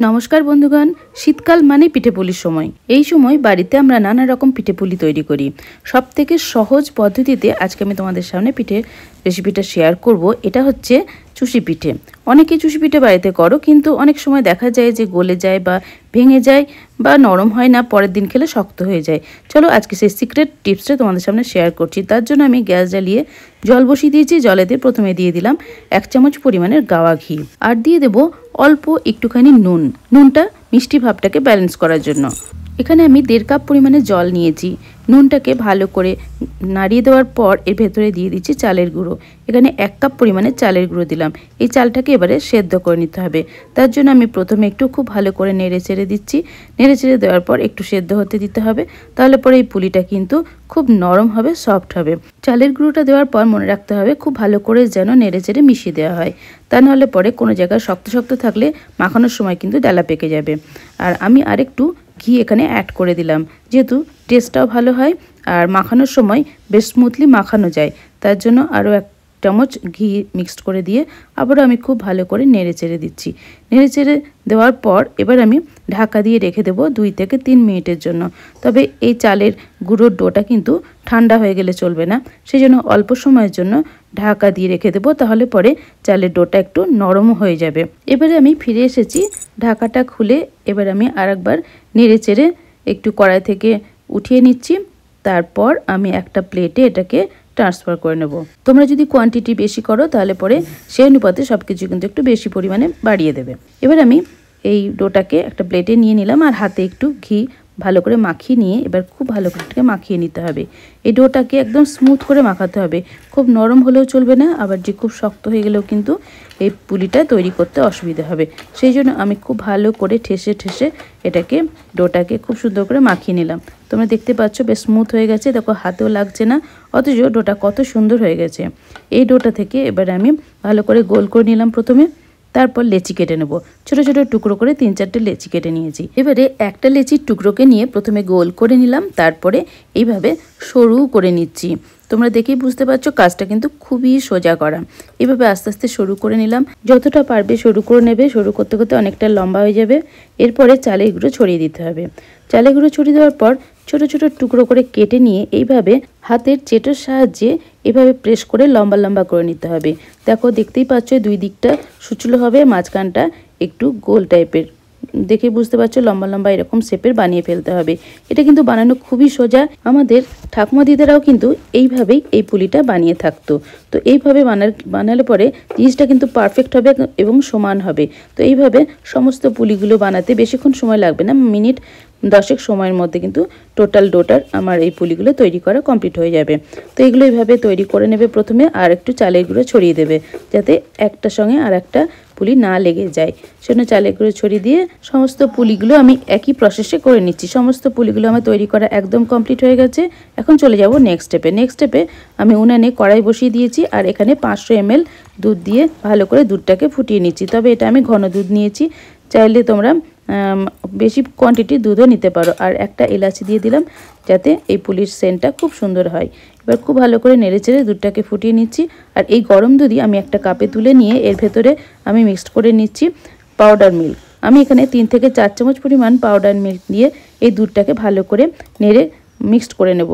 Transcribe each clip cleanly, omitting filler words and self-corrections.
নমস্কার বন্ধুগণ, শীতকাল মানে পিঠেপুলির সময়। এই সময় বাড়িতে আমরা নানা রকম পিঠেপুলি তৈরি করি। সবথেকে সহজ পদ্ধতিতে আজকে আমি তোমাদের সামনে পিঠে রেসিপিটা শেয়ার করব। এটা হচ্ছে চুষি পিঠে। অনেকে চুষি পিঠে বাড়িতে করো, কিন্তু অনেক সময় দেখা যায় যে গলে যায় বা ভেঙে যায় বা নরম হয় না, পরের দিন খেলে শক্ত হয়ে যায়। চলো আজকে সেই সিক্রেট টিপসটা তোমাদের সামনে শেয়ার করছি। তার জন্য আমি গ্যাস জ্বালিয়ে জল বসিয়ে দিয়েছি। জলেতে প্রথমে দিয়ে দিলাম 1 চামচ পরিমাণের গাওয়া ঘি, আর দিয়ে দেব অল্প একটুখানি নুন। নুনটা মিষ্টি ভাবটাকে ব্যালেন্স করার জন্য। এখানে আমি 1.5 কাপ পরিমাণে জল নিয়েছি। নুনটাকে ভালো করে নাড়িয়ে দেওয়ার পর এর ভেতরে দিয়ে দিচ্ছি চালের গুঁড়ো। এখানে 1 কাপ পরিমাণে চালের গুঁড়ো দিলাম। এই চালটাকে এবারে সেদ্ধ করে নিতে হবে। তার জন্য আমি প্রথমে একটু খুব ভালো করে নেড়ে চেড়ে দিচ্ছি। নেড়ে চেড়ে দেওয়ার পর একটু সেদ্ধ হতে দিতে হবে। তাহলে পরে এই পুলিটা কিন্তু খুব নরম হবে, সফট হবে। চালের গুঁড়োটা দেওয়ার পর মনে রাখতে হবে খুব ভালো করে যেন নেড়ে চেড়ে মিশিয়ে দেওয়া হয়। তা নাহলে পরে কোনো জায়গায় শক্ত শক্ত থাকলে মাখানোর সময় কিন্তু ডালা পেকে যাবে। আর আমি আরেকটু ঘি এখানে অ্যাড করে দিলাম, যেহেতু টেস্টটাও ভালো হয় আর মাখানোর সময় বেশ স্মুথলি মাখানো যায়। তার জন্য আরও 1 চামচ ঘি মিক্সড করে দিয়ে আবারও আমি খুব ভালো করে নেড়ে চেড়ে দিচ্ছি। নেড়ে চেড়ে দেওয়ার পর এবার আমি ঢাকা দিয়ে রেখে দেবো 2 থেকে 3 মিনিটের জন্য। তবে এই চালের গুঁড়োর ডোটা কিন্তু ঠান্ডা হয়ে গেলে চলবে না, সেই জন্য অল্প সময়ের জন্য ঢাকা দিয়ে রেখে দেবো। তাহলে পরে চালের ডোটা একটু নরমও হয়ে যাবে। এবারে আমি ফিরে এসেছি। ঢাকাটা খুলে এবার আমি আরেকবার নেড়ে চেড়ে একটু কড়াই থেকে উঠিয়ে নিচ্ছি। তারপর আমি একটা প্লেটে এটাকে ট্রান্সফার করে নেব। তোমরা যদি কোয়ান্টিটি বেশি করো তাহলে পরে সেই অনুপাতে সব কিছু কিন্তু একটু বেশি পরিমাণে বাড়িয়ে দেবে। এবার আমি এই ডোটাকে একটা প্লেটে নিয়ে নিলাম, আর হাতে একটু ঘি ভালো করে মাখিয়ে নিয়ে এবার খুব ভালো করে মাখিয়ে নিতে হবে। এই ডোটাকে একদম স্মুথ করে মাখাতে হবে। খুব নরম হলেও চলবে না, আবার যে খুব শক্ত হয়ে গেলেও কিন্তু এই পুলিটা তৈরি করতে অসুবিধা হবে। সেই জন্য আমি খুব ভালো করে ঠেসে ঠেসে এটাকে ডোটাকে খুব সুন্দর করে মাখিয়ে নিলাম। তোমরা দেখতে পাচ্ছ বেশ স্মুথ হয়ে গেছে, দেখো হাতেও লাগছে না, অথচ ডোটা কত সুন্দর হয়ে গেছে। এই ডোটা থেকে এবার আমি ভালো করে গোল করে নিলাম প্রথমে। তারপর লেচি কেটে নেব। ছোট ছোট টুকরো করে 3-4টে লেচি কেটে নিয়েছি। এবারে একটা লেচির টুকরোকে নিয়ে প্রথমে গোল করে নিলাম, তারপরে এইভাবে সরু করে নিচ্ছি। তোমরা দেখেই বুঝতে পারছো কাজটা কিন্তু খুবই সোজা করা। এভাবে আস্তে আস্তে সরু করে নিলাম। যতটা পারবে সরু করে নেবে, সরু করতে করতে অনেকটা লম্বা হয়ে যাবে। এরপরে চালের গুঁড়ো ছড়িয়ে দিতে হবে। চালের গুঁড়ো ছড়িয়ে দেওয়ার পর ছোট ছোট টুকরো করে কেটে নিয়ে এইভাবে হাতের চেটোর সাহায্যে এভাবে প্রেস করে লম্বা লম্বা করে নিতে হবে। দেখো দেখতেই পাচ্ছ 2 দিকটা সুচলো হবে, মাঝখানটা একটু গোল টাইপের। দেখে বুঝতে পারছো লম্বা লম্বা এরকম শেপের বানিয়ে ফেলতে হবে। এটা কিন্তু বানানো খুবই সোজা। আমাদের ঠাকুমা দিদারাও কিন্তু এইভাবেই এই পুলিটা বানিয়ে থাকতো। তো এইভাবে বানালে পরে জিনিসটা কিন্তু পারফেক্ট হবে এবং সমান হবে। তো এইভাবে সমস্ত পুলিগুলো বানাতে বেশিক্ষণ সময় লাগবে না, মিনিট 10 সময়ের মধ্যে কিন্তু টোটাল ডোটার আমার এই পুলিগুলো তৈরি করা কমপ্লিট হয়ে যাবে। তো এগুলো এইভাবে তৈরি করে নেবে প্রথমে, আর একটু চালের গুঁড়ো ছড়িয়ে দেবে যাতে একটার সঙ্গে আর একটা পুলি না লেগে যায়। সেজন্য চালের গুঁড়ো ছড়িয়ে দিয়ে সমস্ত পুলিগুলো আমি একই প্রসেসে করে নিচ্ছি। সমস্ত পুলিগুলো আমার তৈরি করা একদম কমপ্লিট হয়ে গেছে। এখন চলে যাব নেক্সট স্টেপে। নেক্সট স্টেপে আমি উনানে কড়াই বসিয়ে দিয়েছি, আর এখানে 500 ml দুধ দিয়ে ভালো করে দুধটাকে ফুটিয়ে নিচ্ছি। তবে এটা আমি ঘন দুধ নিয়েছি, চাইলে তোমরা বেশি কোয়ান্টিটির দুধও নিতে পারো। আর একটা এলাচি দিয়ে দিলাম যাতে এই পুলির সেন্টটা খুব সুন্দর হয়। এবার খুব ভালো করে নেড়ে চেড়ে দুধটাকে ফুটিয়ে নিচ্ছি। আর এই গরম দুধই আমি একটা কাপে তুলে নিয়ে এর ভেতরে আমি মিক্সড করে নিচ্ছি পাউডার মিল্ক। আমি এখানে 3 থেকে 4 চামচ পরিমাণ পাউডার মিল্ক দিয়ে এই দুধটাকে ভালো করে নেড়ে মিক্সড করে নেব।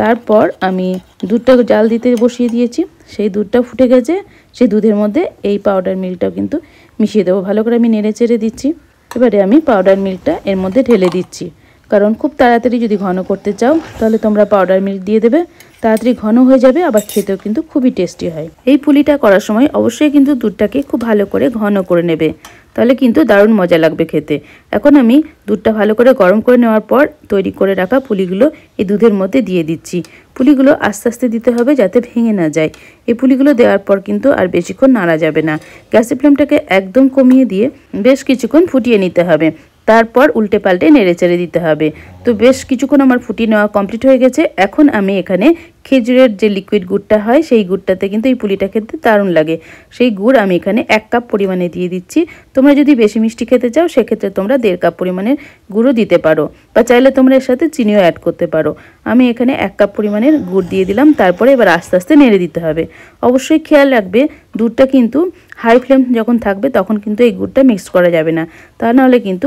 তারপর আমি দুধটা জাল দিতে বসিয়ে দিয়েছি। সেই দুধটা ফুটে গেছে, সেই দুধের মধ্যে এই পাউডার মিল্কটাও কিন্তু মিশিয়ে দেবো। ভালো করে আমি নেড়ে চেড়ে দিচ্ছি। এবারে আমি পাউডার মিল্কটা এর মধ্যে ঢেলে দিচ্ছি, কারণ খুব তাড়াতাড়ি যদি ঘন করতে চাও তাহলে তোমরা পাউডার মিল্ক দিয়ে দেবে, তাড়াতাড়ি ঘন হয়ে যাবে, আবার খেতেও কিন্তু খুবই টেস্টি হয়। এই পুলিটা করার সময় অবশ্যই কিন্তু দুধটাকে খুব ভালো করে ঘন করে নেবে, তাহলে কিন্তু দারুণ মজা লাগবে খেতে। এখন আমি দুধটা ভালো করে গরম করে নেওয়ার পর তৈরি করে রাখা পুলিগুলো এই দুধের মধ্যে দিয়ে দিচ্ছি। পুলিগুলো আস্তে আস্তে দিতে হবে যাতে ভেঙে না যায়। এই পুলিগুলো দেওয়ার পর কিন্তু আর বেশিক্ষণ নাড়া যাবে না। গ্যাসের ফ্লেমটাকে একদম কমিয়ে দিয়ে বেশ কিছুক্ষণ ফুটিয়ে নিতে হবে। তারপর উল্টে পাল্টে নেড়ে চেড়ে দিতে হবে। তো বেশ কিছুক্ষণ আমার ফুটিয়ে নেওয়া কমপ্লিট হয়ে গেছে। এখন আমি এখানে খেজুরের যে লিকুইড গুড়টা হয় সেই গুড়টাতে কিন্তু এই পুলিটা খেতে দারুণ লাগে। সেই গুড় আমি এখানে 1 কাপ পরিমাণে দিয়ে দিচ্ছি। তোমরা যদি বেশি মিষ্টি খেতে চাও সেক্ষেত্রে তোমরা 1.5 কাপ পরিমাণের গুঁড়ো দিতে পারো, বা চাইলে তোমরা এর সাথে চিনিও অ্যাড করতে পারো। আমি এখানে 1 কাপ পরিমাণের গুড় দিয়ে দিলাম। তারপরে এবার আস্তে আস্তে নেড়ে দিতে হবে। অবশ্যই খেয়াল রাখবে দুধটা কিন্তু হাই ফ্লেম যখন থাকবে তখন কিন্তু এই গুড়টা মিক্স করা যাবে না, তা নাহলে কিন্তু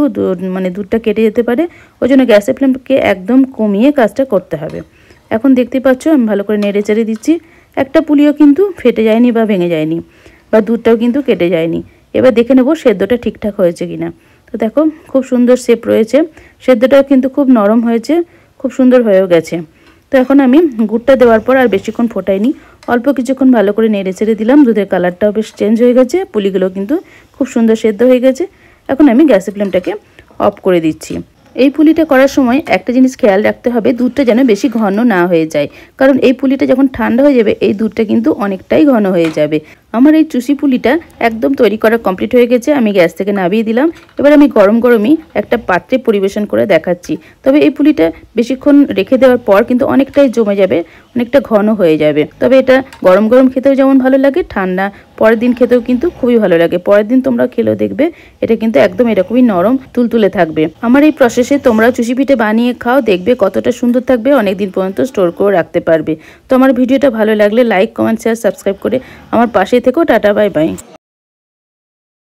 দুধটা কেটে যেতে পারে। ওই জন্য গ্যাসের ফ্লেমকে একদম কমিয়ে কাজটা করতে হবে। এখন দেখতে পাচ্ছ আমি ভালো করে নেড়ে চেড়ে দিচ্ছি। একটা পুলিও কিন্তু ফেটে যায়নি বা ভেঙে যায়নি, বা দুধটাও কিন্তু কেটে যায়নি। এবার দেখে নেব সেদ্ধটা ঠিকঠাক হয়েছে কিনা। তো দেখো খুব সুন্দর শেপ রয়েছে, সেদ্ধটাও কিন্তু খুব নরম হয়েছে, খুব সুন্দর হয়েও গেছে। তো এখন আমি গুড়টা দেওয়ার পর আর বেশিক্ষণ ফোটাইনি, অল্প কিছুক্ষণ ভালো করে নেড়ে চেড়ে দিলাম। দুধের কালারটাও বেশ চেঞ্জ হয়ে গেছে, পুলিগুলো কিন্তু খুব সুন্দর সেদ্ধ হয়ে গেছে। এখন আমি গ্যাসের ফ্লেমটাকে অফ করে দিচ্ছি। এই পুলিটা করার সময় একটা জিনিস খেয়াল রাখতে হবে, দুধটা যেন বেশি ঘন না হয়ে যায়, কারণ এই পুলিটা যখন ঠান্ডা হয়ে যাবে এই দুধটা কিন্তু অনেকটাই ঘন হয়ে যাবে। আমার এই চুষি পুলিটা একদম তৈরি করা কমপ্লিট হয়ে গেছে, আমি গ্যাস থেকে নামিয়ে দিলাম। এবার আমি গরম গরমই একটা পাত্রে পরিবেশন করে দেখাচ্ছি। তবে এই পুলিটা বেশিক্ষণ রেখে দেওয়ার পর কিন্তু অনেকটাই জমে যাবে, অনেকটা ঘন হয়ে যাবে। তবে এটা গরম গরম খেতেও যেমন ভালো লাগে, ঠান্ডা পরের দিন খেতেও কিন্তু খুবই ভালো লাগে। পরের দিন তোমরা খেলেও দেখবে এটা কিন্তু একদম এরকমই নরম তুলতুলে থাকবে। আমার এই প্রসেসে তোমরা চুষি পিঠে বানিয়ে খাও, দেখবে কতটা সুন্দর থাকবে, অনেক দিন পর্যন্ত স্টোর করে রাখতে পারবে। তো আমার ভিডিওটা ভালো লাগলে লাইক, কমেন্ট, শেয়ার, সাবস্ক্রাইব করে আমার পাশে থেকো। Tata, bye bye.